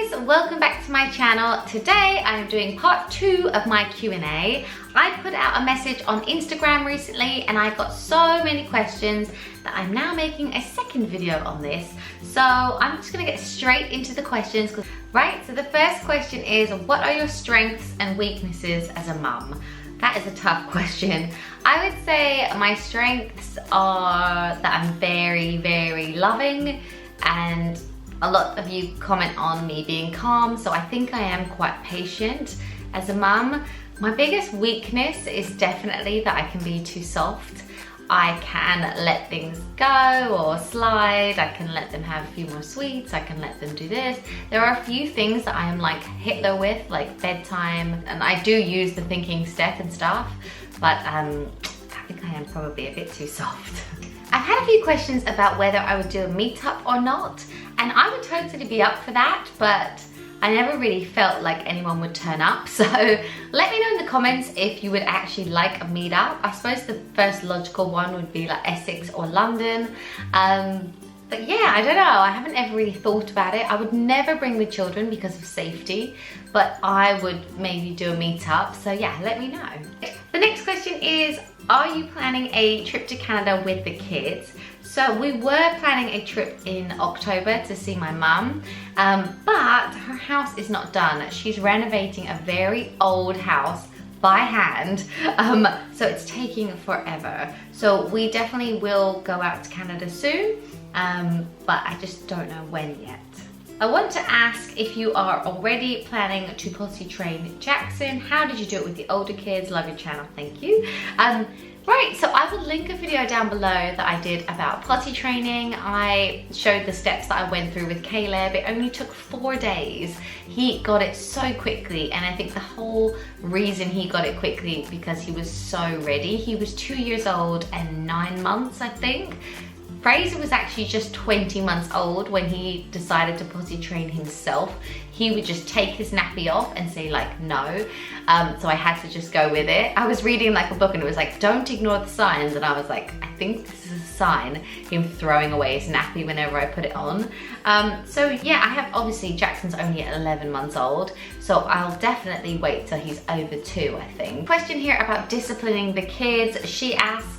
guys, welcome back to my channel. Today I'm doing part 2 of my Q&A. I put out a message on Instagram recently and I got so many questions that I'm now making a second video on this. So I'm just gonna get straight into the questions. Right, so the first question is, what are your strengths and weaknesses as a mum? That is a tough question. I would say my strengths are that I'm very, very loving, and a lot of you comment on me being calm, so I think I am quite patient as a mum. My biggest weakness is definitely that I can be too soft. I can let things go or slide. I can let them have a few more sweets. I can let them do this. There are a few things that I am like Hitler with, like bedtime, and I do use the thinking step and stuff, but I think I am probably a bit too soft. I've had a few questions about whether I would do a meetup or not, and I would totally be up for that, but I never really felt like anyone would turn up. So let me know in the comments if you would actually like a meetup. I suppose the first logical one would be like Essex or London. But yeah, I don't know. I haven't ever really thought about it. I would never bring the children because of safety, but I would maybe do a meetup. So yeah, let me know. The next question is, are you planning a trip to Canada with the kids? So we were planning a trip in October to see my mum, but her house is not done. She's renovating a very old house by hand, so it's taking forever. So we definitely will go out to Canada soon, but I just don't know when yet. I want to ask if you are already planning to potty train Jackson. How did you do it with the older kids? Love your channel, thank you. Right, so I will link a video down below that I did about potty training. I showed the steps that I went through with Caleb. It only took 4 days. He got it so quickly, and I think the whole reason he got it quickly because he was so ready. He was 2 years old and 9 months, I think. Fraser was actually just 20 months old when he decided to potty train himself. He would just take his nappy off and say like no, so I had to just go with it. I was reading like a book and it was like, don't ignore the signs, and I was like, I think this is a sign, him throwing away his nappy whenever I put it on. So yeah, I have, obviously Jackson's only at 11 months old, so I'll definitely wait till he's over 2, I think. Question here about disciplining the kids. She asks,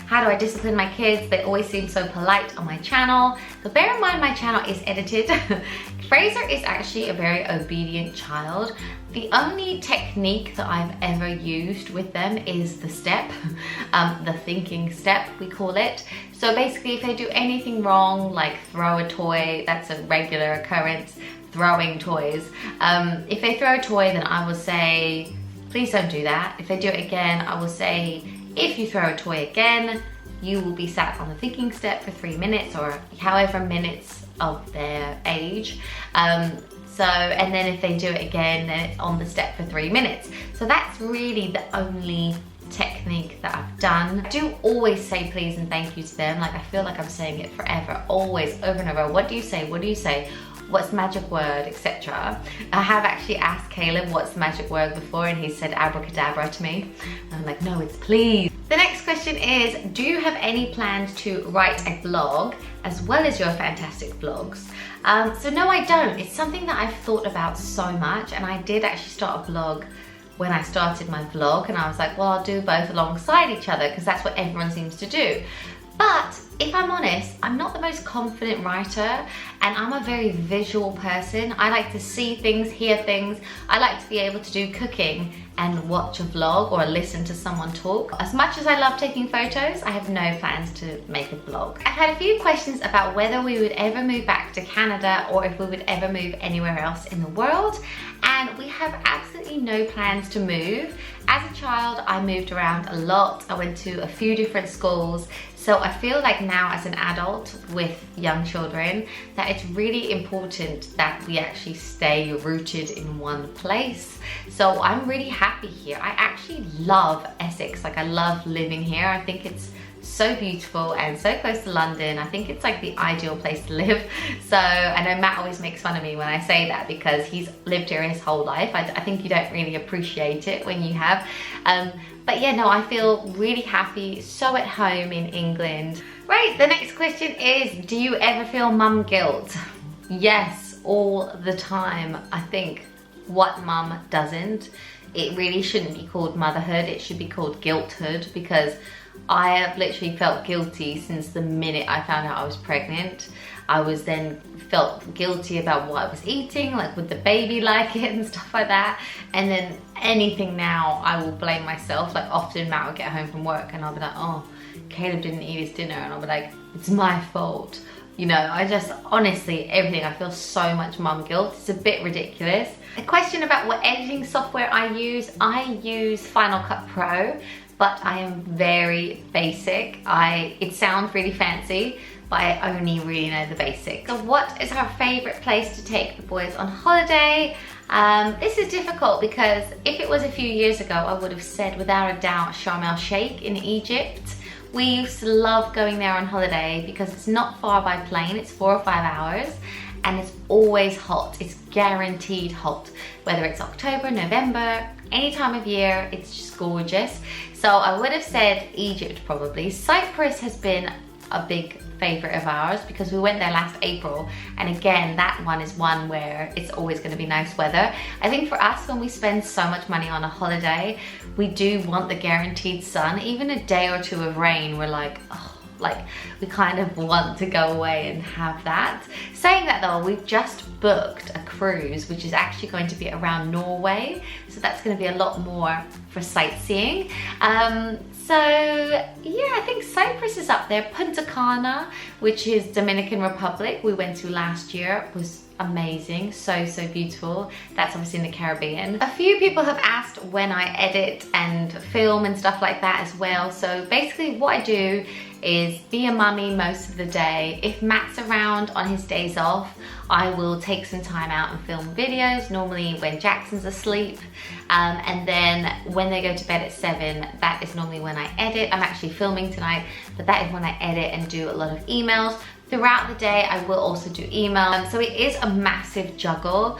how do I discipline my kids? They always seem so polite on my channel. So bear in mind my channel is edited. Fraser is actually a very obedient child. The only technique that I've ever used with them is the step, the thinking step, we call it. So basically if they do anything wrong, like throw a toy, that's a regular occurrence, throwing toys. If they throw a toy, then I will say, please don't do that. If they do it again, I will say, if you throw a toy again, you will be sat on the thinking step for 3 minutes or however minutes of their age. And then if they do it again, then it's on the step for 3 minutes. So that's really the only technique that I've done. I do always say please and thank you to them. Like I feel like I'm saying it forever, always, over and over. What do you say? What do you say? What's the magic word, etc. I have actually asked Caleb what's the magic word before, and he said abracadabra to me. And I'm like, no, it's please. The next question is, do you have any plans to write a blog as well as your fantastic vlogs? So no, I don't. It's something that I've thought about so much, and I did actually start a blog when I started my vlog, and I was like, well, I'll do both alongside each other because that's what everyone seems to do. But if I'm honest, I'm not the most confident writer, and I'm a very visual person. I like to see things, hear things. I like to be able to do cooking and watch a vlog or listen to someone talk. As much as I love taking photos, I have no plans to make a vlog. I've had a few questions about whether we would ever move back to Canada or if we would ever move anywhere else in the world, and we have absolutely no plans to move. As a child, I moved around a lot. I went to a few different schools. So I feel like now as an adult with young children that it's really important that we actually stay rooted in one place. So I'm really happy here. I actually love Essex. Like I love living here. I think it's so beautiful and so close to London. I think it's like the ideal place to live. So I know Matt always makes fun of me when I say that because he's lived here his whole life. I think you don't really appreciate it when you have. But yeah, no, I feel really happy, so at home in England. Right, the next question is, do you ever feel mum guilt? Yes, all the time. I think what mum doesn't, it really shouldn't be called motherhood, it should be called guilthood, because I have literally felt guilty since the minute I found out I was pregnant. I was then felt guilty about what I was eating, like would the baby like it and stuff like that. And then anything now, I will blame myself. Like often Matt will get home from work and I'll be like, oh, Caleb didn't eat his dinner, and I'll be like, it's my fault. You know, I just, honestly, everything, I feel so much mum guilt. It's a bit ridiculous. A question about what editing software I use Final Cut Pro, but I am very basic. It sounds really fancy, but I only really know the basics. So what is our favorite place to take the boys on holiday? This is difficult because if it was a few years ago, I would have said without a doubt Sharm el Sheikh in Egypt. We used to love going there on holiday because it's not far by plane, it's 4 or 5 hours, and it's always hot. It's guaranteed hot, whether it's October, November, any time of year, it's just gorgeous. So I would have said Egypt probably. Cyprus has been a big favorite of ours because we went there last April, and again, that one is one where it's always going to be nice weather. I think for us, when we spend so much money on a holiday, we do want the guaranteed sun. Even a day or two of rain, we're like, oh, like we kind of want to go away and have that. Saying that though, we've just booked a cruise which is actually going to be around Norway, so that's going to be a lot more for sightseeing. So yeah, I think Cyprus is up there. Punta Cana, which is Dominican Republic, we went to last year, was amazing, so beautiful. That's obviously in the Caribbean. A few people have asked when I edit and film and stuff like that as well. So basically what I do is be a mummy most of the day. If Matt's around on his days off, I will take some time out and film videos, normally when Jackson's asleep. And then when they go to bed at 7, that is normally when I edit. I'm actually filming tonight, but that is when I edit and do a lot of emails. Throughout the day, I will also do email. So it is a massive juggle,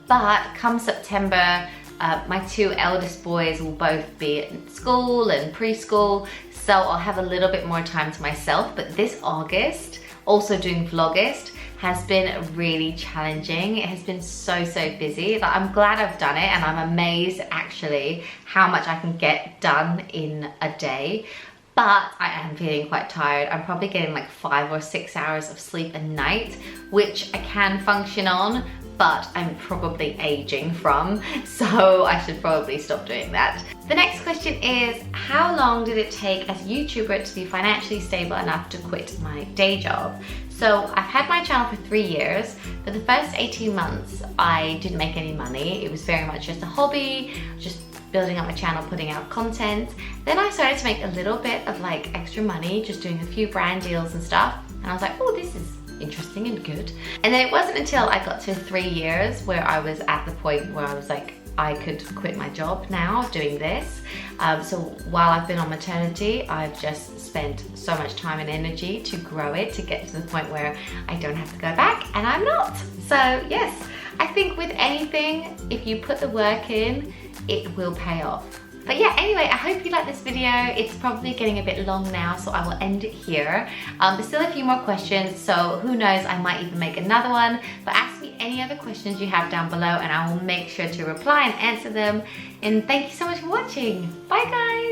but come September, my 2 eldest boys will both be at school and preschool, so I'll have a little bit more time to myself. But this August, also doing Vlogist, has been really challenging. It has been so busy. Like, I'm glad I've done it, and I'm amazed actually how much I can get done in a day. But I am feeling quite tired. I'm probably getting like 5 or 6 hours of sleep a night, which I can function on, but I'm probably aging from, so I should probably stop doing that. The next question is, how long did it take as a YouTuber to be financially stable enough to quit my day job? So I've had my channel for 3 years. For the first 18 months, I didn't make any money. It was very much just a hobby, just building up my channel, putting out content. Then I started to make a little bit of like extra money, just doing a few brand deals and stuff. And I was like, oh, this is interesting and good. And then it wasn't until I got to 3 years where I was at the point where I was like, I could quit my job now doing this. So while I've been on maternity, I've just spent so much time and energy to grow it, to get to the point where I don't have to go back, and I'm not. So yes, I think with anything, if you put the work in, it will pay off. But yeah, anyway, I hope you like this video. It's probably getting a bit long now, so I will end it here. There's still a few more questions, so who knows, I might even make another one. But ask me any other questions you have down below, and I will make sure to reply and answer them. And thank you so much for watching. Bye guys!